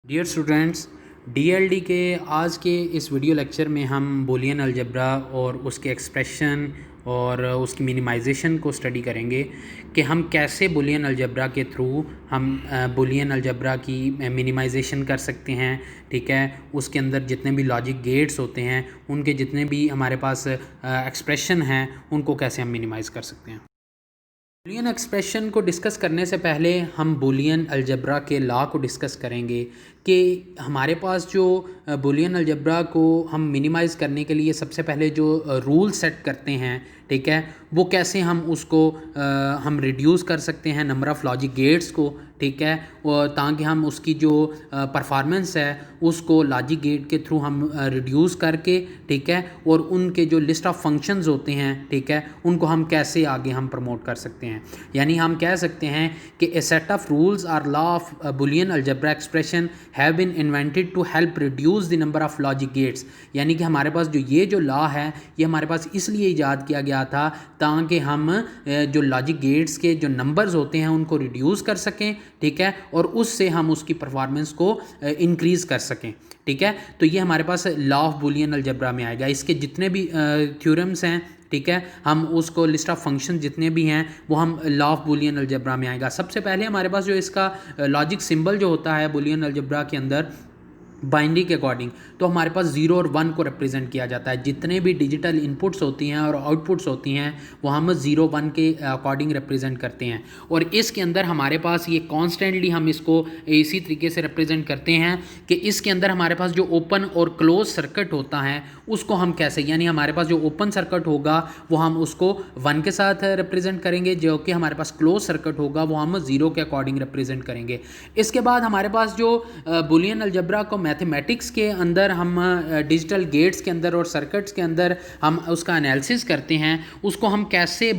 Dear students, DLD के आज के इस वीडियो लेक्चर में हम बूलियन अलजेब्रा और उसके एक्सप्रेशन और उसकी मिनिमाइजेशन को स्टडी करेंगे कि हम कैसे बूलियन अलजेब्रा के थ्रू हम बूलियन अलजेब्रा की मिनिमाइजेशन कर सकते हैं। ठीक है, उसके अंदर जितने भी लॉजिक गेट्स होते हैं उनके जितने भी हमारे पास एक्सप्रेशन हैं उनको कैसे हम मिनिमाइज़ कर सकते हैं। बूलियन एक्सप्रेशन को डिस्कस करने से पहले हम बूलियन अलजेब्रा के लॉ को डिस्कस करेंगे कि हमारे पास जो बूलियन अलजेब्रा को हम मिनिमाइज़ करने के लिए सबसे पहले जो रूल सेट करते हैं, ठीक है, वो कैसे हम उसको हम रिड्यूस कर सकते हैं नंबर ऑफ़ लॉजिक गेट्स को, ठीक है, और ताकि हम उसकी जो परफॉर्मेंस है उसको लॉजिक गेट के थ्रू हम रिड्यूस करके, ठीक है, और उनके जो लिस्ट ऑफ फंक्शंस होते हैं, ठीक है, उनको हम कैसे आगे हम प्रमोट कर सकते हैं। यानी हम कह सकते हैं कि a set of rules or law of Boolean algebra expression have been invented to help reduce the number of logic gates. यानी कि हमारे पास ये जो लॉ है ये हमारे पास इसलिए ईजाद किया गया था ताकि हम जो लॉजिक गेट्स के जो नंबर्स होते हैं उनको रिड्यूस कर सकें, ठीक है, और उससे हम उसकी परफॉर्मेंस को इंक्रीज़ कर सकें। ठीक है, तो ये हमारे पास लॉ ऑफ बूलियन अलजेब्रा में आएगा। इसके जितने भी थ्योरम्स हैं, ठीक है, हम उसको लिस्ट ऑफ फंक्शन जितने भी हैं वो हम लॉ ऑफ बूलियन अलजेब्रा में आएगा। सबसे पहले हमारे पास जो इसका लॉजिक सिंबल जो होता है बूलियन अलजेब्रा के अंदर बाइनरी के अकॉर्डिंग, तो हमारे पास 0 और 1 को रिप्रेजेंट किया जाता है। जितने भी डिजिटल इनपुट्स होती हैं और आउटपुट्स होती हैं वो हम 0 1 के अकॉर्डिंग रिप्रेजेंट करते हैं। और इसके अंदर हमारे पास ये कॉन्स्टेंटली हम इसको इसी तरीके से रिप्रेजेंट करते हैं कि इसके अंदर हमारे पास जो ओपन और क्लोज सर्किट होता है उसको हम कैसे, यानी हमारे पास जो ओपन सर्किट होगा वो हम उसको 1 के साथ रिप्रेजेंट करेंगे, जो कि हमारे पास क्लोज सर्किट होगा वो हम 0 के अकॉर्डिंग रिप्रेजेंट करेंगे। इसके बाद हमारे पास जो बूलियन अलजेब्रा को मैथमेटिक्स के अंदर हम डिजिटल गेट्स के अंदर और सर्किट्स के अंदर हम उसका एनालिसिस करते हैं, उसको हम कैसे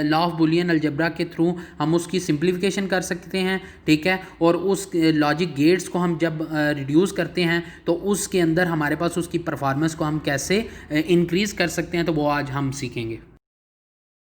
लॉ ऑफ बूलियन अलजेब्रा के थ्रू हम उसकी सिंप्लीफिकेशन कर सकते हैं, ठीक है, और उस लॉजिक गेट्स को हम जब रिड्यूस करते हैं तो उसके अंदर हमारे पास उसकी परफॉर्मेंस को हम कैसे इंक्रीज़ कर सकते हैं, तो वो आज हम सीखेंगे।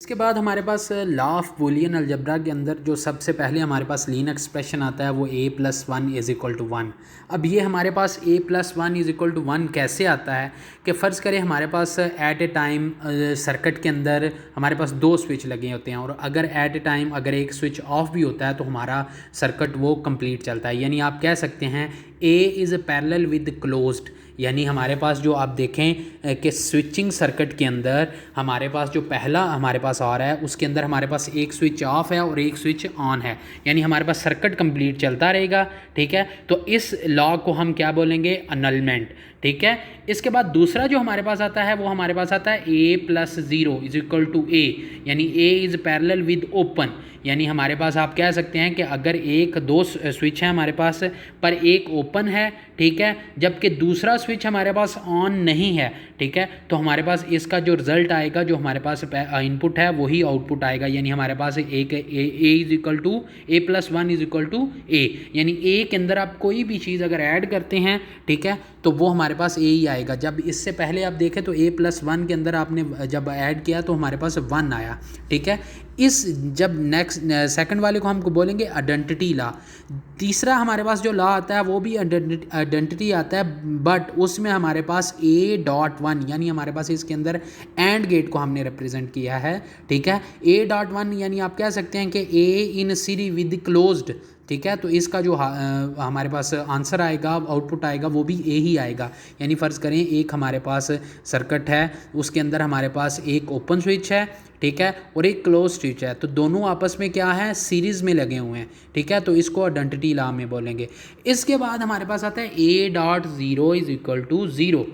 इसके बाद हमारे पास लॉ ऑफ बूलियन अलजेब्रा के अंदर जो सबसे पहले हमारे पास लीन एक्सप्रेशन आता है वो a+1 = 1। अब ये हमारे पास a+1 = 1 कैसे आता है कि फ़र्ज़ करें हमारे पास एट ए टाइम सर्किट के अंदर हमारे पास 2 स्विच लगे होते हैं और अगर एट ए टाइम अगर एक स्विच ऑफ भी होता है तो हमारा सर्किट वो कंप्लीट चलता है। यानी आप कह सकते हैं a is parallel with closed. यानी हमारे पास जो आप देखें कि स्विचिंग सर्किट के अंदर हमारे पास जो पहला हमारे पास आ रहा है उसके अंदर हमारे पास एक स्विच ऑफ है और एक स्विच ऑन है, यानी हमारे पास सर्किट कंप्लीट चलता रहेगा। ठीक है, तो इस लॉ को हम क्या बोलेंगे, अनलमेंट। ठीक है, इसके बाद दूसरा जो हमारे पास आता है वो हमारे पास आता है a+0 = a, यानी a is parallel with open. यानी हमारे पास आप कह सकते हैं कि अगर एक 2 स्विच है हमारे पास पर एक ओपन है, ठीक है, जबकि दूसरा स्विच हमारे पास ऑन नहीं है, ठीक है, तो हमारे पास इसका जो रिज़ल्ट आएगा, जो हमारे पास इनपुट है वही आउटपुट आएगा। यानी हमारे पास एक a+1 = a, यानी a के अंदर आप कोई भी चीज़ अगर ऐड करते हैं, ठीक है, तो वो हमारे पास a ही आएगा। जब इससे पहले आप देखें तो a+1 के अंदर आपने जब ऐड किया तो हमारे पास 1 आया। ठीक है, इस जब नेक्स्ट सेकंड वाले को हम बोलेंगे आइडेंटिटी लॉ। तीसरा हमारे पास जो लॉ आता है वो भी आइडेंटिटी आता है, बट उसमें हमारे पास a.1 यानी हमारे पास इसके अंदर एंड गेट को हमने रिप्रेजेंट किया है। ठीक है, a.1 यानी आप कह सकते हैं कि a in series with closed. ठीक है, तो इसका जो हमारे पास आंसर आएगा, आउटपुट आएगा, वो भी ए ही आएगा। यानी फ़र्ज़ करें एक हमारे पास सर्किट है उसके अंदर हमारे पास एक ओपन स्विच है, ठीक है, और एक क्लोज स्विच है, तो दोनों आपस में क्या है, सीरीज़ में लगे हुए हैं। ठीक है, तो इसको आइडेंटिटी लॉ में बोलेंगे। इसके बाद हमारे पास आता है a.0 = 0,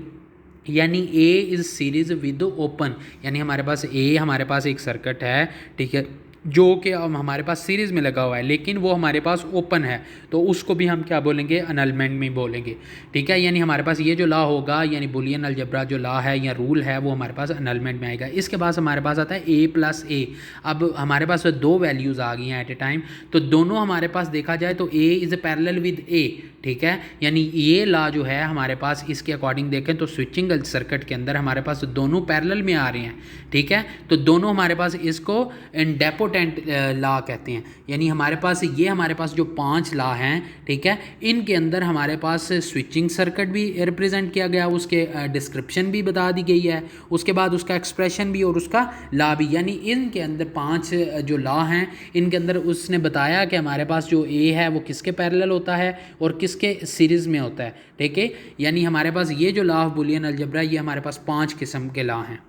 यानी a is series with open. यानी हमारे पास हमारे पास एक सर्किट है, ठीक है, जो कि हमारे पास सीरीज़ में लगा हुआ है लेकिन वो हमारे पास ओपन है, तो उसको भी हम क्या बोलेंगे, अनलमेंट में बोलेंगे। ठीक है, यानी हमारे पास ये जो लॉ होगा, यानी बूलियन अलजेब्रा जो लॉ है या रूल है वो हमारे पास अनलमेंट में आएगा। इसके बाद हमारे पास आता है a+a। अब हमारे पास 2 वैल्यूज़ आ गई हैं एट ए टाइम, तो दोनों हमारे पास देखा जाए तो a is parallel with a। ठीक है, यानी ये लॉ जो है हमारे पास इसके अकॉर्डिंग देखें तो स्विचिंग सर्किट के अंदर हमारे पास दोनों पैरेलल में आ रहे हैं। ठीक है, तो दोनों हमारे पास इसको इन डेपोट इंडेपोटेंट लॉ कहते हैं। यानी हमारे पास जो 5 लॉ हैं, ठीक है, इनके अंदर हमारे पास स्विचिंग सर्किट भी रिप्रेजेंट किया गया, उसके डिस्क्रिप्शन भी बता दी गई है, उसके बाद उसका एक्सप्रेशन भी और उसका लॉ भी। यानी इनके अंदर 5 जो लॉ हैं, इनके अंदर उसने बताया कि हमारे पास जो ए है वो किसके पैरेलल होता है और किसके सीरीज़ में होता है, ठीक है। यानी हमारे पास ये जो लॉ ऑफ बुलियन अलजेब्रा, ये हमारे पास 5 किस्म के लॉ हैं।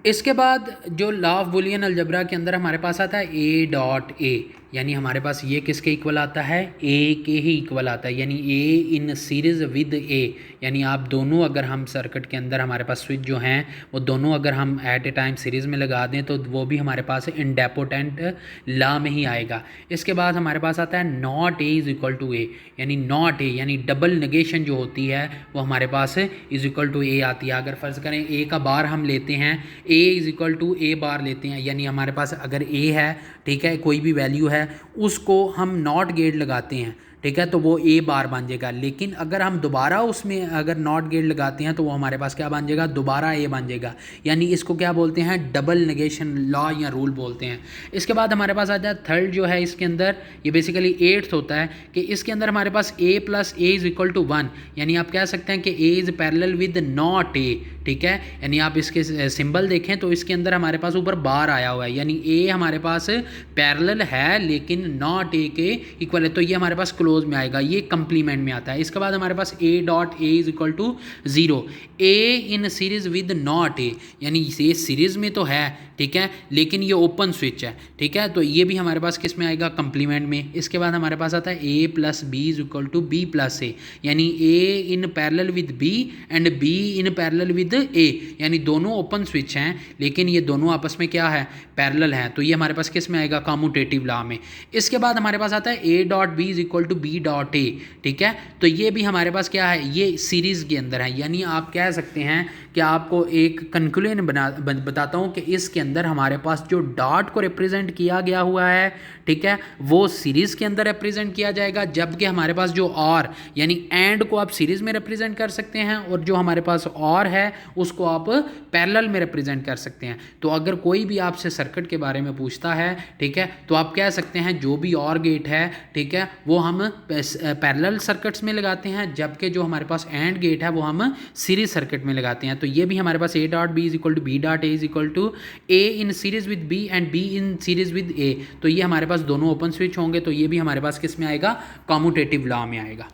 इसके बाद जो लॉ ऑफ बुलियन अलजेब्रा के अंदर हमारे पास आता है ए डॉट ए, यानी हमारे पास ये किसके इक्वल आता है, ए के ही इक्वल आता है। यानी A in series with A, यानी आप दोनों अगर हम सर्किट के अंदर हमारे पास स्विच जो हैं वो दोनों अगर हम एट ए टाइम सीरीज़ में लगा दें तो वो भी हमारे पास इंडेपोटेंट लॉ में ही आएगा। इसके बाद हमारे पास आता है not A is equal to A, यानी नॉट ए यानी डबल नेगेशन जो होती है वो हमारे पास इज़ इक्वल टू ए आती है। अगर फ़र्ज़ करें ए का बार हम लेते हैं, ए इज़ इक्वल टू ए बार लेते हैं, यानी हमारे पास अगर ए है, ठीक है, कोई भी वैल्यू है, उसको हम नॉट गेट लगाते हैं, ठीक है, तो वो ए बार बन जाएगा। लेकिन अगर हम दोबारा उसमें अगर नॉट गेट लगाते हैं तो वो हमारे पास क्या बन जाएगा, दोबारा ए बन जाएगा। यानी इसको क्या बोलते हैं, डबल नेगेशन लॉ या रूल बोलते हैं। इसके बाद हमारे पास आता है थर्ड जो है, इसके अंदर ये बेसिकली 8th होता है कि इसके अंदर हमारे पास A plus A is equal to 1, यानी आप कह सकते हैं कि A is parallel with not A, ठीक है। यानी आप इसके सिंबल देखें तो इसके अंदर हमारे पास ऊपर बार आया हुआ है, यानी ए हमारे पास पैरेलल है लेकिन नॉट ए के इक्वल है, तो ये हमारे पास क्लोज में आएगा, ये कंप्लीमेंट में आता है। इसके बाद हमारे पास A dot A is equal to 0, A in series with not A, यानी ये सीरीज में तो है, ठीक है, लेकिन ये ओपन स्विच है, ठीक है, तो ये भी हमारे पास किस में आएगा, कंप्लीमेंट में। इसके बाद हमारे पास आता है A plus B is equal to B plus A, यानी A in parallel with B and B in parallel with A, यानी दोनों ओपन स्विच हैं लेकिन ये दोनों आपस में क्या है, पैरेलल हैं, तो ये हमारे पास किस में आएगा, कम्यूटेटिव लॉ में। इसके बाद हमारे पास आता है A dot B is equal to B dot A, ठीक है, तो ये भी हमारे पास क्या है, ये सीरीज़ के अंदर है। यानी आप कह सकते हैं कि आपको एक कंक्लूजन बताता हूँ कि इसके अंदर हमारे पास जो डॉट को रिप्रेजेंट किया गया हुआ है, ठीक है, वो सीरीज़ के अंदर रिप्रेजेंट किया जाएगा, जबकि हमारे पास जो और यानी एंड को आप सीरीज़ में रिप्रेजेंट कर सकते हैं और जो हमारे पास और है उसको आप पैरेलल में रिप्रेजेंट कर सकते हैं। तो अगर कोई भी आपसे सर्किट के बारे में पूछता है, ठीक है, तो आप कह सकते हैं जो भी और गेट है, ठीक है, वो हम पैरेलल सर्किट्स में लगाते हैं, जबकि जो हमारे पास एंड गेट है वो हम सीरीज सर्किट में लगाते हैं। तो ये भी हमारे पास A dot B is equal to B dot A is equal to A in series with B and B in series with A, तो ये हमारे पास दोनों ओपन स्विच होंगे, तो ये भी हमारे पास किस में आएगा, कम्यूटेटिव लॉ में आएगा।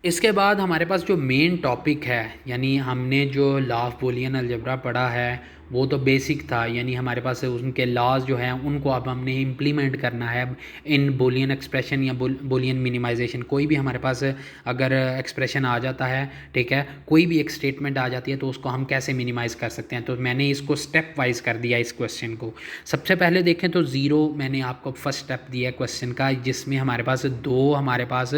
इसके बाद हमारे पास जो मेन टॉपिक है, यानी हमने जो लॉ ऑफ बुलियन अलजेब्रा पढ़ा है वो तो बेसिक था, यानी हमारे पास उनके लॉज जो हैं उनको अब हमने इम्प्लीमेंट करना है इन बुलियन एक्सप्रेशन या बुलियन मिनिमाइजेशन। कोई भी हमारे पास अगर एक्सप्रेशन आ जाता है, ठीक है, कोई भी एक स्टेटमेंट आ जाती है तो उसको हम कैसे मिनिमाइज़ कर सकते हैं, तो मैंने इसको स्टेप वाइज कर दिया इस क्वेश्चन को। सबसे पहले देखें तो 0 मैंने आपको फर्स्ट स्टेप दिया है क्वेश्चन का, जिसमें हमारे पास हमारे पास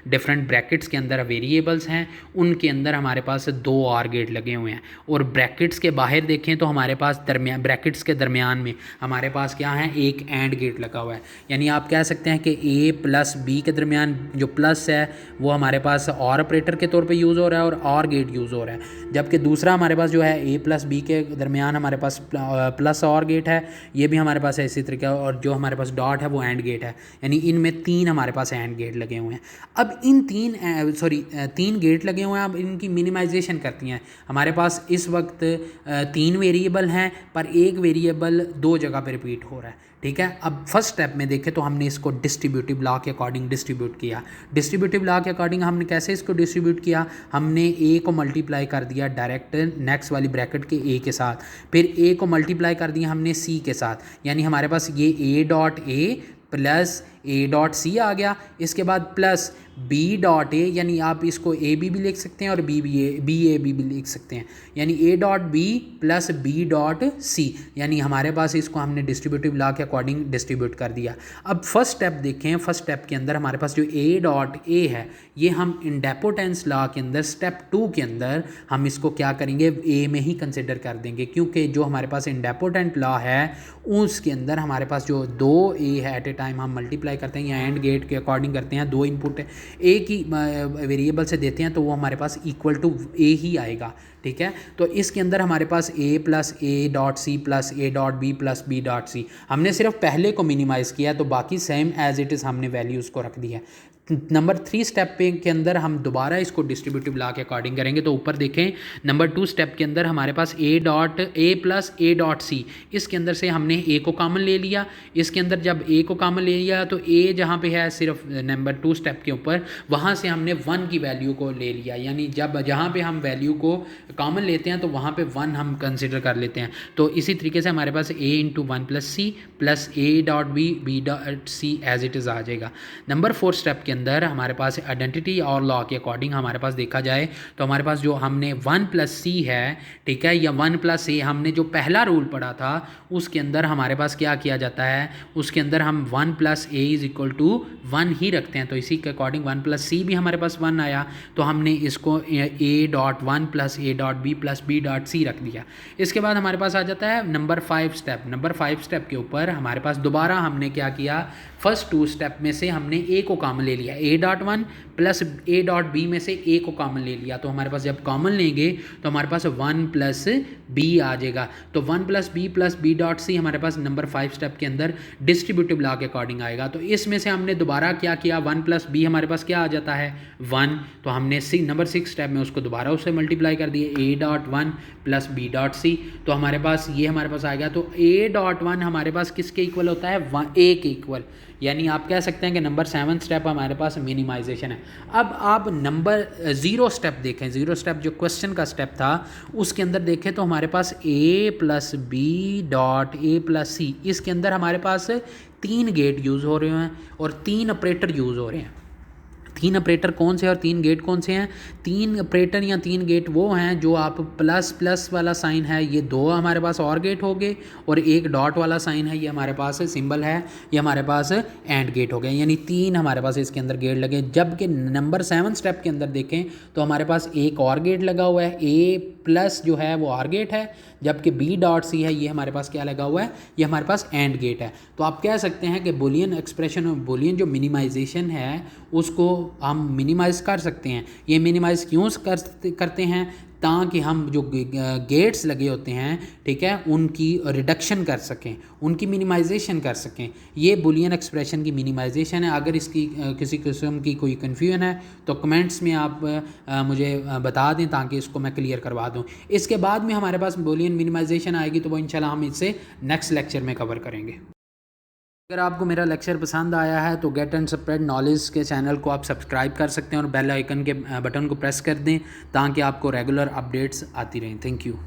डिफरेंट ब्रैकेट्स के अंदर वेरिएबल्स हैं, उनके अंदर हमारे पास 2 आर गेट लगे हुए हैं, और ब्रैकेट्स के बाहर देखें तो हमारे पास दरमियान ब्रैकेट्स के दरमियान में हमारे पास क्या है, एक एंड गेट लगा हुआ है। यानी आप कह सकते हैं कि ए प्लस बी के दरमियान जो प्लस है वो हमारे पास और ऑपरेटर के तौर पे यूज़ हो रहा है और गेट यूज़ हो रहा है, जबकि दूसरा हमारे पास जो है ए प्लस बी के दरमियान हमारे पास प्लस और गेट है, ये भी हमारे पास इसी तरीके, और जो हमारे पास डॉट है वो एंड गेट है, यानी इनमें 3 हमारे पास एंड गेट लगे हुए हैं। अब इन 3 गेट लगे हुए हैं, अब इनकी मिनिमाइजेशन करती हैं। हमारे पास इस वक्त 3 वेरिएबल हैं पर एक वेरिएबल 2 जगह पे रिपीट हो रहा है, ठीक है। अब फर्स्ट स्टेप में देखें तो हमने इसको डिस्ट्रीब्यूटिव लॉ के अकॉर्डिंग डिस्ट्रीब्यूट किया। डिस्ट्रीब्यूटिव लॉ के अकॉर्डिंग हमने कैसे इसको डिस्ट्रीब्यूट किया, हमने ए को मल्टीप्लाई कर दिया डायरेक्ट नेक्स्ट वाली ब्रैकेट के ए के साथ, फिर ए को मल्टीप्लाई कर दिया हमने सी के साथ, यानी हमारे पास ये A dot A plus A dot C आ गया। इसके बाद प्लस बी डॉट ए, यानी आप इसको ए बी भी लिख सकते हैं और बी ए बी भी लिख सकते हैं, यानी A dot B plus B dot C, यानी हमारे पास इसको हमने डिस्ट्रीब्यूटिव लॉ के अकॉर्डिंग डिस्ट्रीब्यूट कर दिया। अब फर्स्ट स्टेप देखें, फर्स्ट स्टेप के अंदर हमारे पास जो ए डॉट ए है ये हम इंडेपोटेंस लॉ के अंदर स्टेप 2 के अंदर हम इसको क्या करेंगे, ए में ही कंसिडर कर देंगे, क्योंकि जो हमारे पास इंडेपोटेंट लॉ है उसके अंदर हमारे पास जो 2 ए है एट ए टाइम हम मल्टीप्लाई करते हैं या एंड गेट के अकॉर्डिंग करते हैं, 2 इनपुट ए की वेरिएबल से देते हैं तो वो हमारे पास इक्वल टू ए ही आएगा, ठीक है। तो इसके अंदर हमारे पास A plus A dot C plus A dot B plus B dot C, हमने सिर्फ पहले को मिनिमाइज़ किया तो बाकी सेम एज इट इज़ हमने वैल्यूज़ को रख दिया। नंबर 3 स्टेप पे के अंदर हम दोबारा इसको डिस्ट्रीब्यूटिव लॉ के अकॉर्डिंग करेंगे। तो ऊपर देखें नंबर 2 स्टेप के अंदर हमारे पास A dot A plus A dot C, इसके अंदर से हमने ए को कॉमन ले लिया। इसके अंदर जब ए को कॉमन ले लिया तो ए जहाँ पे है सिर्फ नंबर 2 स्टेप के ऊपर, वहाँ से हमने 1 की वैल्यू को ले लिया, यानी जब जहाँ पे हम वैल्यू को कॉमन लेते हैं तो वहाँ पे 1 हम कंसिडर कर लेते हैं। तो इसी तरीके से हमारे पास A into 1 plus C plus A dot B dot C as it is आ जाएगा। नंबर 4 स्टेप के अंदर हमारे पास आइडेंटिटी और लॉ के अकॉर्डिंग हमारे पास देखा जाए तो हमारे पास जो हमने 1 प्लस सी है, ठीक है, या 1 प्लस ए, हमने जो पहला रूल पढ़ा था उसके अंदर हमारे पास क्या किया जाता है, उसके अंदर हम 1 plus A is equal to 1 ही रखते हैं। तो इसी के अकॉर्डिंग 1 प्लस सी भी हमारे पास 1 आया, तो हमने इसको A dot 1 plus A dot B plus B dot C रख दिया। इसके बाद हमारे पास आ जाता है नंबर 5 स्टेप। नंबर 5 स्टेप के ऊपर हमारे पास दोबारा हमने क्या किया, फर्स्ट 2 स्टेप में से हमने ए को कॉमन ले लिया, A dot 1 plus A dot B में से ए को कॉमन ले लिया। तो हमारे पास जब कॉमन लेंगे तो हमारे पास 1 प्लस बी आ जाएगा। तो 1 प्लस बी डॉट सी हमारे पास नंबर 5 स्टेप के अंदर डिस्ट्रीब्यूटिव लॉ के अकॉर्डिंग आएगा। तो इसमें से हमने दोबारा क्या किया, 1 प्लस बी हमारे पास क्या आ जाता है 1, तो हमने नंबर 6 स्टेप में उसको दोबारा उससे मल्टीप्लाई कर दिए, A dot 1 plus B dot C. तो हमारे पास ये हमारे पास आ गया। तो ए डॉट 1 हमारे पास किसके इक्वल होता है, ए के इक्वल, यानी आप कह सकते हैं कि नंबर 7 स्टेप हमारे पास मिनिमाइजेशन है। अब आप नंबर 0 स्टेप देखें, 0 स्टेप जो क्वेश्चन का स्टेप था उसके अंदर देखें तो हमारे पास A plus B dot A plus C, इसके अंदर हमारे पास 3 गेट यूज़ हो रहे हैं और 3 ऑपरेटर यूज़ हो रहे हैं। 3 ऑपरेटर कौन से और 3 गेट कौन से हैं, 3 ऑपरेटर या 3 गेट वो हैं जो आप प्लस प्लस वाला साइन है, ये 2 हमारे पास और गेट हो गए, और एक डॉट वाला साइन है, ये हमारे पास सिंबल है, ये हमारे पास एंड गेट हो गए, यानी 3 हमारे पास इसके अंदर गेट लगे। जबकि नंबर 7 स्टेप के अंदर देखें तो हमारे पास एक और गेट लगा हुआ है, ए प्लस जो है वो आर गेट है, जबकि बी डॉट सी है ये हमारे पास क्या लगा हुआ है, ये हमारे पास एंड गेट है। तो आप कह सकते हैं कि बुलियन एक्सप्रेशन और बुलियन जो मिनिमाइजेशन है उसको हम मिनिमाइज़ कर सकते हैं। ये मिनिमाइज़ क्यों करते हैं, ताकि हम जो गेट्स लगे होते हैं, ठीक है, उनकी रिडक्शन कर सकें, उनकी मिनिमाइजेशन कर सकें। ये बुलियन एक्सप्रेशन की मिनिमाइजेशन है। अगर इसकी किसी किस्म की कोई कन्फ्यूजन है तो कमेंट्स में आप मुझे बता दें ताकि इसको मैं क्लियर करवा दूं। इसके बाद में हमारे पास बुलियन मिनिमाइजेशन आएगी तो वो इंशाल्लाह हम इसे नेक्स्ट लेक्चर में कवर करेंगे। अगर आपको मेरा लेक्चर पसंद आया है तो गेट एंड स्प्रेड नॉलेज के चैनल को आप सब्सक्राइब कर सकते हैं और बेल आइकन के बटन को प्रेस कर दें ताकि आपको रेगुलर अपडेट्स आती रहें। Thank you.